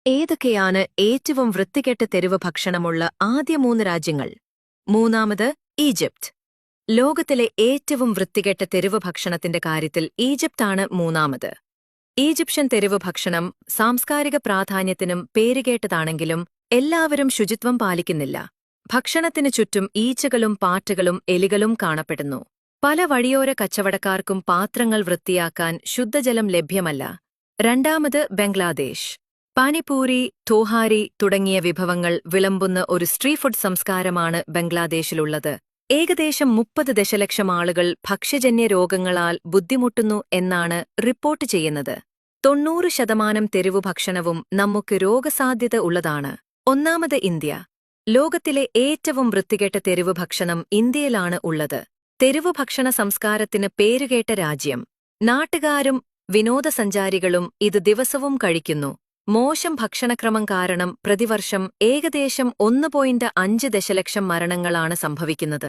ഏതൊക്കെയാണ് ഏറ്റവും വൃത്തികെട്ട തെരുവ് ഭക്ഷണമുള്ള ആദ്യ 3 രാജ്യങ്ങൾ? മൂന്നാമത് ഈജിപ്ത്. ലോകത്തിലെ ഏറ്റവും വൃത്തികെട്ട തെരുവ് ഭക്ഷണത്തിന്റെ കാര്യത്തിൽ ഈജിപ്താണ് മൂന്നാമത്. ഈജിപ്ഷ്യൻ തെരുവ് ഭക്ഷണം സാംസ്കാരിക പ്രാധാന്യത്തിനും പേരുകേട്ടതാണെങ്കിലും എല്ലാവരും ശുചിത്വം പാലിക്കുന്നില്ല. ഭക്ഷണത്തിനു ചുറ്റും ഈച്ചകളും പാറ്റകളും എലികളും കാണപ്പെടുന്നു. പല വഴിയോര കച്ചവടക്കാർക്കും പാത്രങ്ങൾ വൃത്തിയാക്കാൻ ശുദ്ധജലം ലഭ്യമല്ല. രണ്ടാമത് ബംഗ്ലാദേശ്. പാനിപൂരി, തോഹാരി തുടങ്ങിയ വിഭവങ്ങൾ വിളമ്പുന്ന ഒരു സ്ട്രീറ്റ് ഫുഡ് സംസ്കാരമാണ് ബംഗ്ലാദേശിലുള്ളത്. ഏകദേശം 30 ദശലക്ഷം ആളുകൾ ഭക്ഷ്യജന്യ രോഗങ്ങളാൽ ബുദ്ധിമുട്ടുന്നു എന്നാണ് റിപ്പോർട്ട് ചെയ്യുന്നത്. 90% തെരുവു ഭക്ഷണവും നമുക്ക് രോഗസാധ്യത ഉള്ളതാണ്. ഒന്നാമത് ഇന്ത്യ. ലോകത്തിലെ ഏറ്റവും വൃത്തികെട്ട തെരുവു ഭക്ഷണം ഇന്ത്യയിലാണ് ഉള്ളത്. തെരുവു ഭക്ഷണ സംസ്കാരത്തിന് പേരുകേട്ട രാജ്യം. നാട്ടുകാരും വിനോദസഞ്ചാരികളും ഇത് ദിവസവും കഴിക്കുന്നു. മോശം ഭക്ഷണക്രമം കാരണം പ്രതിവർഷം ഏകദേശം 1.5 ദശലക്ഷം മരണങ്ങളാണ് സംഭവിക്കുന്നത്.